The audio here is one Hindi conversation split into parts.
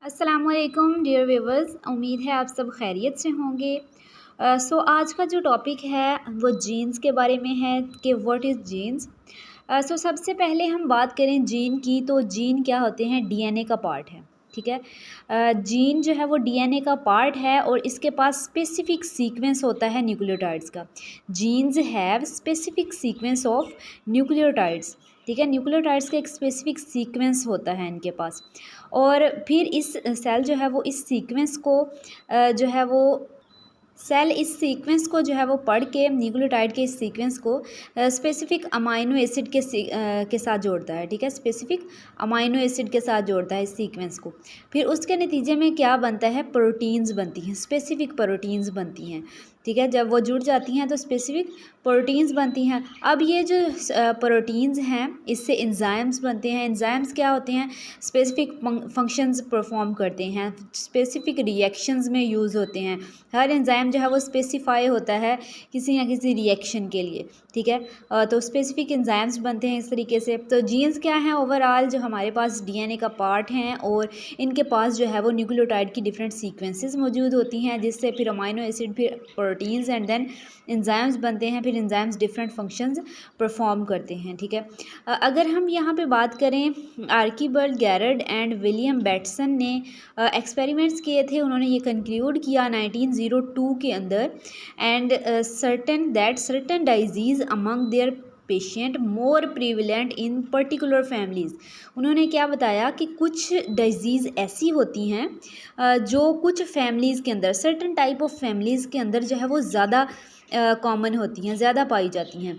अस्सलामुअलैकुम डियर व्यूवर्स, उम्मीद है आप सब खैरियत से होंगे। आज का जो टॉपिक है वो जीन्स के बारे में है कि व्हाट इज़ जीन्स। सबसे पहले हम बात करें जीन की, तो जीन क्या होते हैं? डीएनए का पार्ट है, ठीक है। जीन जो है वो डीएनए का पार्ट है और इसके पास स्पेसिफिक सीक्वेंस होता है न्यूक्लियोटाइड्स का। Genes have specific sequence of nucleotides, ठीक है। न्यूक्लियोटाइड्स का एक स्पेसिफिक सीक्वेंस होता है इनके पास। और फिर इस सेल जो है वो इस सीक्वेंस को जो है वो सेल इस सीक्वेंस को जो है वो पढ़ के न्यूक्लियोटाइड के इस सीक्वेंस को स्पेसिफिक अमाइनो एसिड के साथ जोड़ता है, ठीक है। स्पेसिफिक अमाइनो एसिड के साथ जोड़ता है इस सीक्वेंस को। फिर उसके नतीजे में क्या बनता है? प्रोटीन्स बनती हैं, स्पेसिफिक प्रोटीन्स बनती हैं, ठीक है। जब वो जुड़ जाती हैं तो स्पेसिफिक प्रोटीन्स बनती हैं। अब ये जो प्रोटीन्स हैं इससे एंजाइम्स बनते हैं। एंजाइम्स क्या होते हैं? स्पेसिफिक फंक्शंस परफॉर्म करते हैं, स्पेसिफिक रिएक्शंस में यूज़ होते हैं। हर एंजाइम जो है वो स्पेसिफाई होता है किसी ना किसी रिएक्शन के लिए, ठीक है। तो स्पेसिफिक एंजाइम्स बनते हैं इस तरीके से। तो जीन्स क्या हैं? ओवरऑल जो हमारे पास डीएनए का पार्ट हैं और इनके पास जो है वो न्यूक्लियोटाइड की डिफरेंट सीक्वेंसेस मौजूद होती हैं, जिससे फिर अमाइनो एसिड, फिर प्रोटीन्स एंड देन एंजाइम्स बनते हैं। फिर एंजाइम्स डिफरेंट फंक्शंस परफॉर्म करते हैं, ठीक है। अगर हम यहाँ पे बात करें, Archibald Garrod and William Bateson ने एक्सपेरिमेंट्स किए थे। उन्होंने ये कंक्लूड किया 1902 के अंदर and certain diseases among their patient more prevalent in particular families. उन्होंने क्या बताया कि कुछ डिजीज़ ऐसी होती हैं जो कुछ फैमिलीज़ के अंदर, सर्टन टाइप ऑफ फैमिलीज़ के अंदर जो है वो ज़्यादा कॉमन होती हैं, ज़्यादा पाई जाती हैं,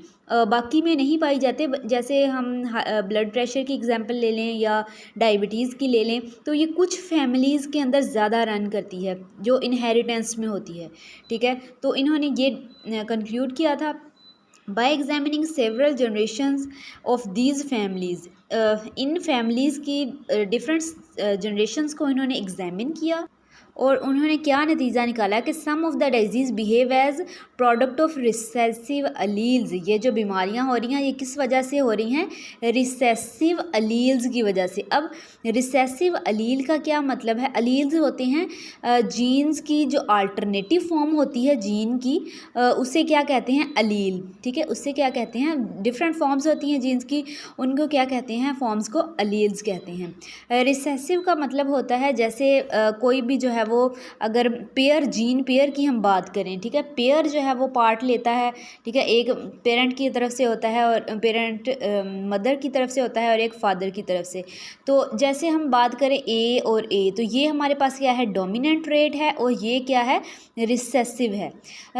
बाकी में नहीं पाई जाते। जैसे हम ब्लड प्रेशर की एग्जांपल ले लें या डायबिटीज़ की ले लें, तो ये कुछ फैमिलीज़ के अंदर ज़्यादा रन करती है, जो इनहेरिटेंस में होती है, ठीक है। तो इन्होंने ये कंक्लूड किया था bye examining several generations of these families. In families की डिफरेंट जनरेशन्स को इन्होंने एग्जामिन किया और उन्होंने क्या नतीजा निकाला कि some of the diseases behave as product of recessive alleles. ये जो बीमारियां हो रही हैं ये किस वजह से हो रही हैं? रिसेसिव अलील्स की वजह से। अब रिसेसिव अलील का क्या मतलब है? अलील्स होते हैं जीन्स की जो अल्टरनेटिव फॉर्म होती है जीन की, उसे क्या कहते हैं? अलील, ठीक है। उससे क्या कहते हैं? डिफरेंट फॉर्म्स होती हैं जीन्स की, उनको क्या कहते हैं? फॉर्म्स को अलील्स कहते हैं। रिसेसिव का मतलब होता है जैसे कोई भी जो है वो, अगर जीन पेयर की हम बात करें, ठीक है, पेयर जो है वो पार्ट लेता है, ठीक है। एक पेरेंट की तरफ से होता है और मदर की तरफ से होता है और एक फादर की तरफ से। तो जैसे हम बात करें ए और ए, तो ये हमारे पास क्या है? डोमिनेंट ट्रेट है और ये क्या है? रिसेसिव है।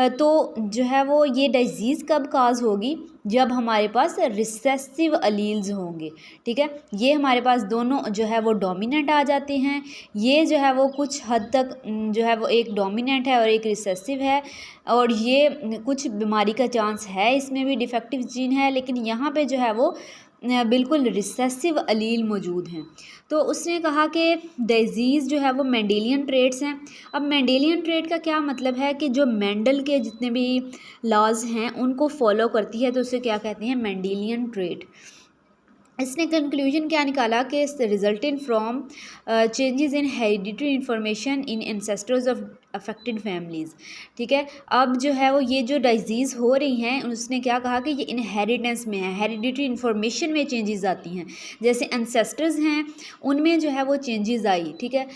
तो जो है वो ये डिजीज़ कब काज होगी? जब हमारे पास रिसेसिव अलील्स होंगे, ठीक है। ये हमारे पास दोनों जो है वो डोमिनेंट आ जाते हैं। ये जो है वो कुछ हद तक जो है वो एक डोमिनेंट है और एक रिसेसिव है, और ये कुछ बीमारी का चांस है, इसमें भी डिफेक्टिव जीन है, लेकिन यहाँ पे जो है वो बिल्कुल रिसेसिव अलील मौजूद हैं। तो उसने कहा कि डिजीज़ जो है वो मेंडेलियन ट्रेट्स हैं। अब मेंडेलियन ट्रेट का क्या मतलब है? कि जो मेंडल के जितने भी लॉज हैं उनको फॉलो करती है, तो उसे क्या कहते हैं? Mendelian trait. इसने कंक्लूजन क्या निकाला कि resulted from changes in hereditary information in ancestors of affected families, ठीक है। अब जो है वो ये जो डिजीज़ हो रही हैं, उसने क्या कहा कि ये इनहेरिटेंस में है, हेरिडिटरी इंफॉर्मेशन में चेंजेस आती हैं। जैसे एंसेस्टर्स हैं उनमें जो है वो चेंजेस आई, ठीक है।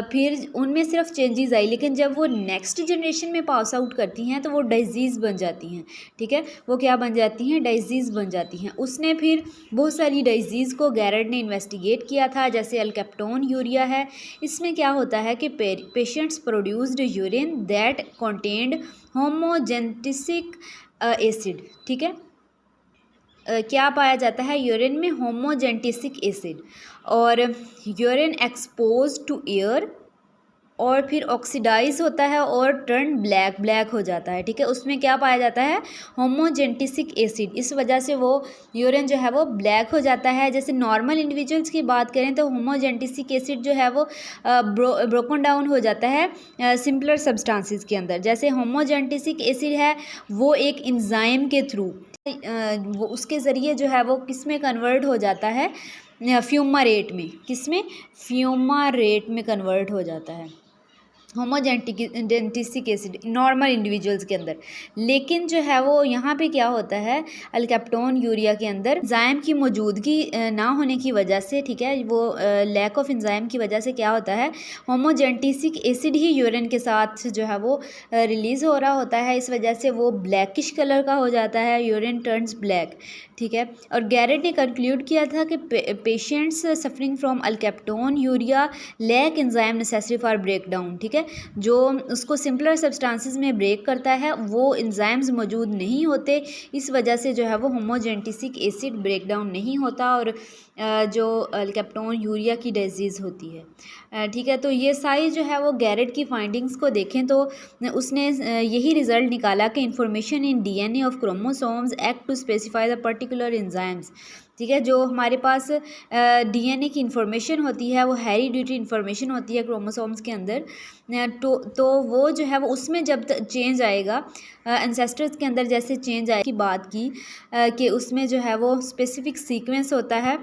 फिर उनमें सिर्फ चेंजेस आई, लेकिन जब वो नेक्स्ट जनरेशन में पास आउट करती हैं तो वो डिजीज़ बन जाती हैं, ठीक है। वो क्या बन जाती हैं? डिजीज़ बन जाती हैं। उसने फिर बहुत सारी डिजीज़ को गैरड ने इन्वेस्टिगेट किया था, जैसे एल्केप्टोन यूरिया है। इसमें क्या होता है कि patients produced urine that contained homogentisic acid, ठीक है। क्या पाया जाता है? यूरिन में होमोजेनेटिक एसिड, और यूरिन एक्सपोज टू एयर और फिर ऑक्सीडाइज होता है और टर्न ब्लैक हो जाता है, ठीक है। उसमें क्या पाया जाता है? होमोजेनेटिक एसिड। इस वजह से वो यूरिन जो है वो ब्लैक हो जाता है। जैसे नॉर्मल इंडिविजुअल्स की बात करें तो होमोजेनेटिक एसिड जो है वो ब्रोकन डाउन हो जाता है सिंपलर सब्सटेंसेस के अंदर। जैसे होमोजेनेटिक एसिड है वो एक एंजाइम के थ्रू वो उसके ज़रिए जो है वो किस में कन्वर्ट हो जाता है? फ्यूमारेट में, किसमें, फ्यूमारेट में कन्वर्ट हो जाता है होमोजेंटिसिक एसिड नॉर्मल इंडिविजुअल्स के अंदर। लेकिन जो है वो यहाँ पे क्या होता है, अल्केप्टोन यूरिया के अंदर एंजाइम की मौजूदगी ना होने की वजह से, ठीक है, वो लैक ऑफ एंजाइम की वजह से क्या होता है, होमोजेंटिसिक एसिड ही यूरिन के साथ जो है वो रिलीज़ हो रहा होता है। इस वजह से वो ब्लैकिश कलर का हो जाता है, यूरिन टर्न्स ब्लैक, ठीक है। और गैरेट ने कंक्लूड किया था कि patients suffering from alkaptonuria lack enzyme necessary for breakdown, ठीक है, जो उसको सिंपलर सब्सटेंसेस में ब्रेक करता है वो एंजाइम्स मौजूद नहीं होते, इस वजह से जो है वो होमोजेंटिसिक एसिड ब्रेकडाउन नहीं होता और जो अल्केप्टोन यूरिया की डिजीज़ होती है, ठीक है। तो ये सारी जो है वो गैरेट की फाइंडिंग्स को देखें तो उसने यही रिज़ल्ट निकाला कि information in DNA of chromosomes act to specify the particular enzymes, ठीक है। जो हमारे पास डीएनए की इंफॉर्मेशन होती है वो हेरिडिटरी इंफॉर्मेशन होती है क्रोमोसोम्स के अंदर, तो वो जो है वो उसमें जब चेंज आएगा एंसेस्टर्स के अंदर, जैसे चेंज आए की बात की कि उसमें जो है वो स्पेसिफिक सीक्वेंस होता है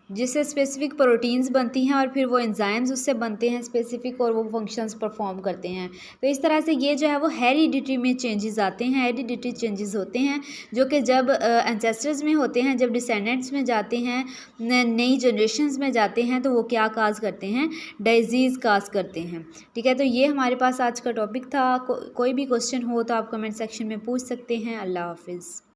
जिससे स्पेसिफिक प्रोटीन्स बनती हैं और फिर वो एंजाइम्स उससे बनते हैं स्पेसिफिक और वो फंक्शंस परफॉर्म करते हैं। तो इस तरह से ये जो है वो हेरिडिटरी में चेंजेस आते हैं, हेरिडिटरी चेंजेस होते हैं जो कि जब एंसेस्टर्स में होते हैं, जब डिसेंडेंट्स में जाते हैं, नई जनरेशन्स में जाते हैं, तो वो क्या काज करते हैं, डिजीज़ काज करते हैं, ठीक है। तो ये हमारे पास आज का टॉपिक था। कोई भी क्वेश्चन हो तो आप कमेंट सेक्शन में पूछ सकते हैं। अल्लाह हाफिज़।